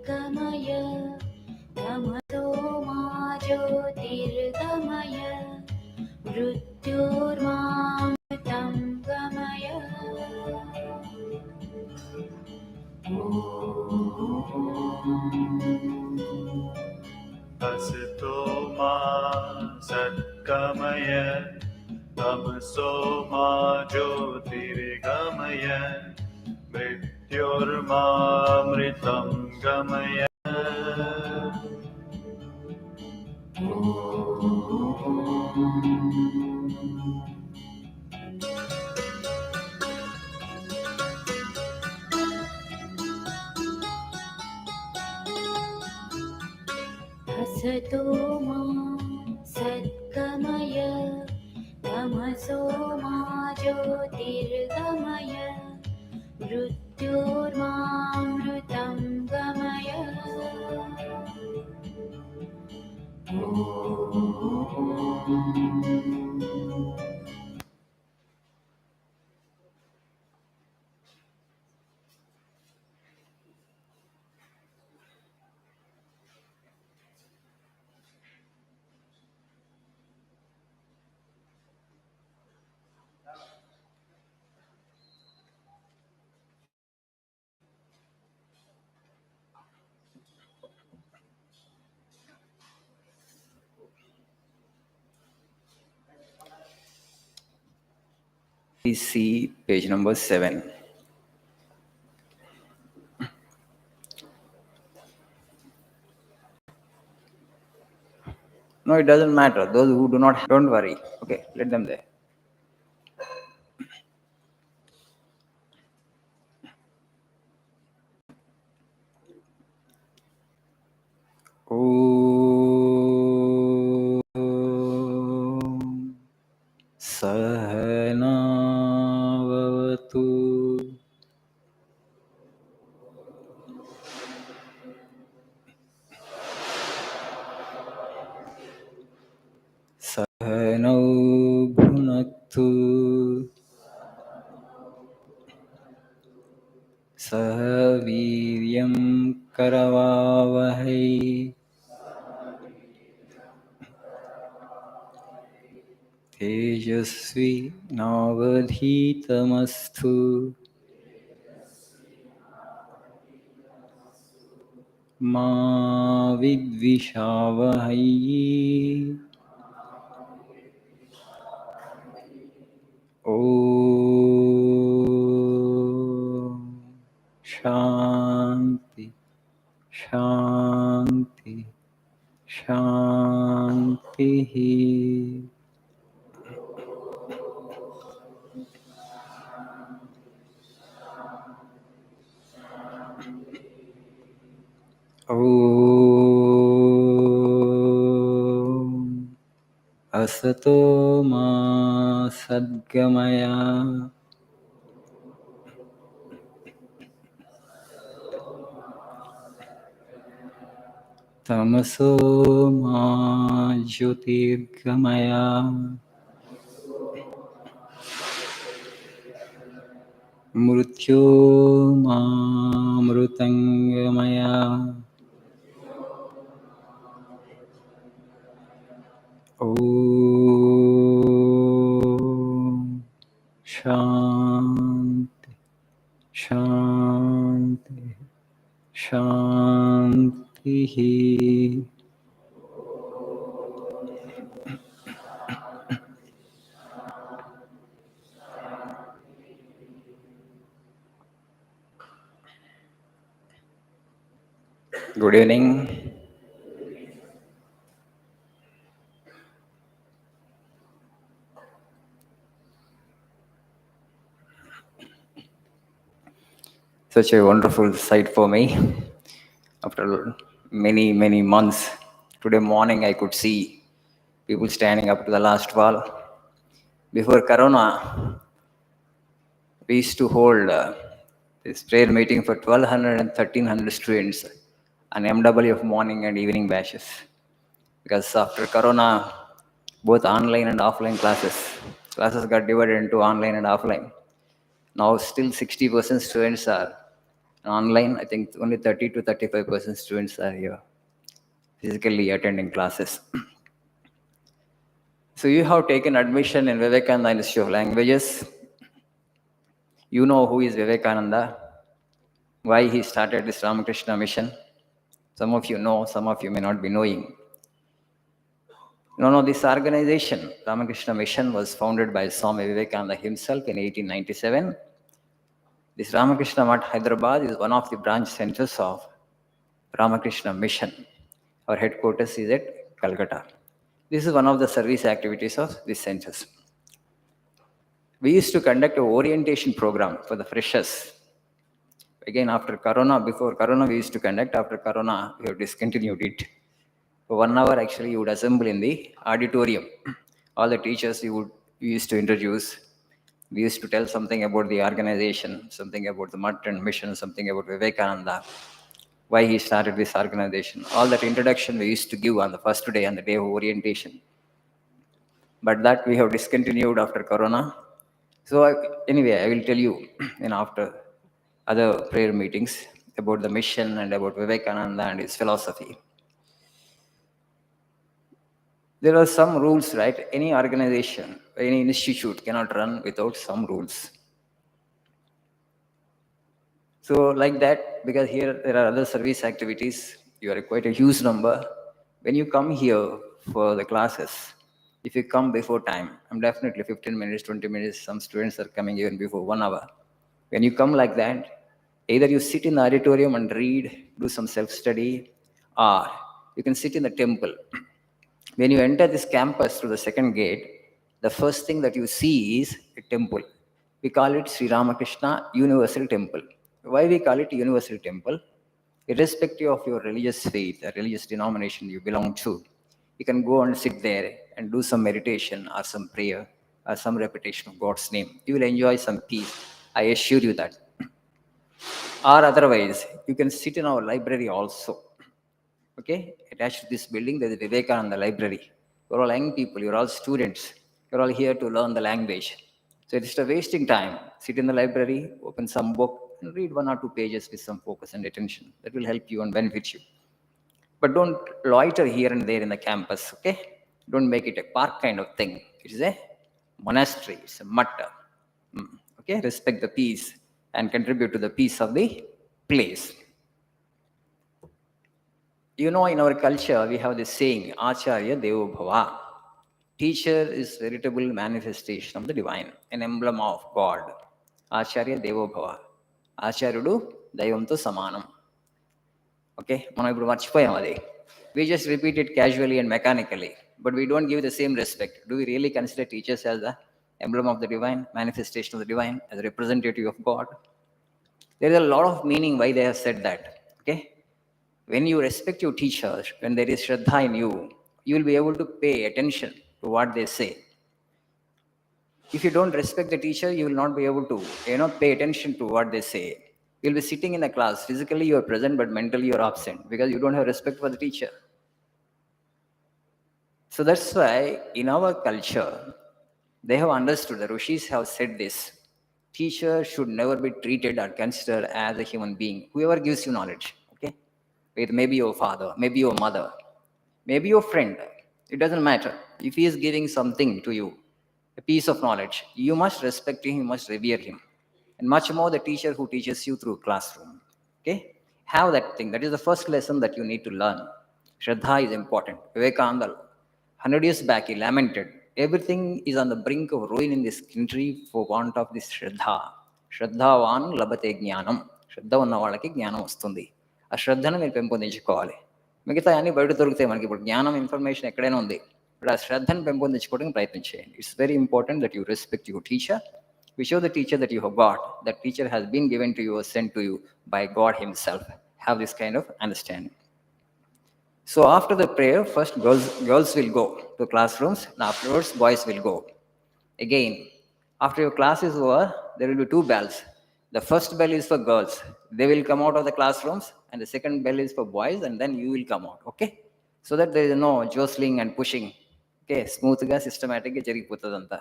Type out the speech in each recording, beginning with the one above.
सद्गमय तमसो मा ज्योतिर्गमय मृत्योर्मामृतं गमय। असतो मा सद्गमय तमसो मा ज्योतिर्गमय मृत्योर्मामृतं गमय। असतो मा सद्गमय तमसो मा ज्योतिर्गमय मृत्योर्मामृतं गमय। Please see page number 7. No, it doesn't matter. Those who do not, don't worry. Okay, let them there. Sahana vavatu Sahanau bhunaktu Sahaviryam karavavahai Tejasvi navadhitamastu Ma vidvishavahai. Om Shanti Shanti Shanti. Om Asato ma sadgamaya Tamaso ma jyotirgamaya Mrityo ma mrutangamaya Om Shanti Shanti Shanti. Good evening. Such a wonderful sight for me. After many, many months, today morning I could see people standing up to the last wall. Before Corona, we used to hold this prayer meeting for 1200 and 1300 students on MWF morning and evening batches. Because after Corona, both online and offline classes got divided into online and offline. Now still 60% students are And online, I think only 30 to 35% students are here physically attending classes. So you have taken admission in Vivekananda Institute of Languages. You know who is Vivekananda, why he started this Ramakrishna mission. Some of you know, some of you may not be knowing. No, this organization, Ramakrishna Mission, was founded by Swami Vivekananda himself in 1897. This Ramakrishna Math Hyderabad is one of the branch centers of Ramakrishna Mission. Our headquarters is at Calcutta. This is one of the service activities of these centers. We used to conduct an orientation program for the freshers. Again, after Corona, before Corona we used to conduct, after Corona we have discontinued it. For 1 hour actually you would assemble in the auditorium. All the teachers we used to introduce. We used to tell something about the organization, something about the Math and Mission, something about Vivekananda, why he started this organization. All that introduction we used to give on the first day, on the day of orientation. But that we have discontinued after Corona. So anyway, I will tell you after other prayer meetings about the mission and about Vivekananda and his philosophy. There are some rules, right? Any organization, any institute cannot run without some rules. So like that, because here there are other service activities, you are quite a huge number. When you come here for the classes, if you come before time, I'm definitely 15 minutes, 20 minutes, some students are coming even before 1 hour. When you come like that, either you sit in the auditorium and read, do some self-study, or you can sit in the temple. When you enter this campus through the second gate, the first thing that you see is a temple. We call it Sri Ramakrishna Universal Temple. Why we call it Universal Temple? Irrespective of your religious faith or religious denomination you belong to, you can go and sit there and do some meditation or some prayer or some repetition of God's name. You will enjoy some peace. I assure you that. Or otherwise, you can sit in our library also. Okay, attached to this building, there is Vivekananda Library. You're all young people, you're all students, you're all here to learn the language. So it's just a wasting time. Sit in the library, open some book, and read 1 or 2 pages with some focus and attention. That will help you and benefit you. But don't loiter here and there in the campus, okay? Don't make it a park kind of thing. It is a monastery, it's a matter. Okay, respect the peace and contribute to the peace of the place. In our culture, we have this saying, Acharya Devo Bhava. Teacher is veritable manifestation of the divine, an emblem of God. Acharya Devo Bhava. Acharyudu Daivamto Samanam. Okay, we just repeat it casually and mechanically, but we don't give the same respect. Do we really consider teachers as the emblem of the divine, manifestation of the divine, as a representative of God? There is a lot of meaning why they have said that. Okay. When you respect your teachers, when there is Shraddha in you, you will be able to pay attention to what they say. If you don't respect the teacher, you will not be able to, pay attention to what they say. You'll be sitting in a class. Physically, you are present, but mentally, you are absent because you don't have respect for the teacher. So that's why in our culture, they have understood, the Rishis have said this. Teacher should never be treated or considered as a human being. Whoever gives you knowledge. It may be your father, maybe your mother, maybe your friend. It doesn't matter. If he is giving something to you, a piece of knowledge, you must respect him, you must revere him. And much more the teacher who teaches you through classroom. Okay? Have that thing. That is the first lesson that you need to learn. Shraddha is important. Vivekananda, 100 years back, he lamented, everything is on the brink of ruin in this country for want of this Shraddha. Shraddhavan labate jnanam. Shraddha ఉన్న వాళ్ళకి జ్ఞానం వస్తుంది. ఆ శ్రద్ధను మీరు పెంపొందించుకోవాలి. మిగతా అన్ని బయట దొరుకుతాయి మనకి. ఇప్పుడు జ్ఞానం, ఇన్ఫర్మేషన్ ఎక్కడైనా ఉంది. ఇప్పుడు ఆ శ్రద్ధను పెంపొందించుకోవడానికి ప్రయత్నం చేయండి. It's very important that you respect your teacher. We show the teacher that you have got. That teacher has been given to you or sent to you by God himself. Have this kind of understanding. So after the prayer, first girls will go to classrooms, and afterwards boys will go. Again, after your class is over, there will be 2 bells. The first bell is for girls. They will come out of the classrooms, and the second bell is for boys, and then you will come out. Okay? So that there is no jostling and pushing. Okay? Smooth ga, systematic ga jarigipotadanta.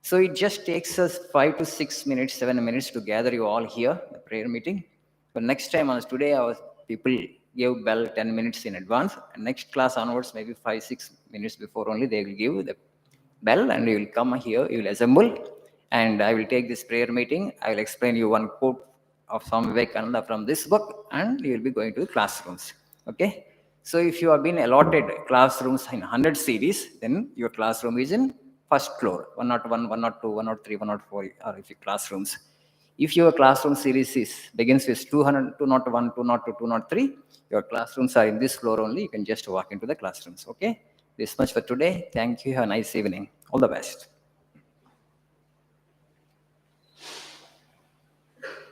So it just takes us 5 to 6 minutes, 7 minutes to gather you all here, the prayer meeting. But next time, today, people give bell 10 minutes in advance. And next class onwards, maybe 5-6 minutes before only, they will give the bell, and you will come here, you will assemble, and I will take this prayer meeting. I will explain you one quote of Swami Vivekananda from this book, and you will be going to classrooms. Okay? So if you have been allotted classrooms in 100 series, then your classroom is in first floor, 101, 102, 103, 104, or if you classrooms. If your classroom series begins with 200, 201, 202, 203, your classrooms are in this floor only. You can just walk into the classrooms. Okay? This much for today. Thank you. Have a nice evening. All the best.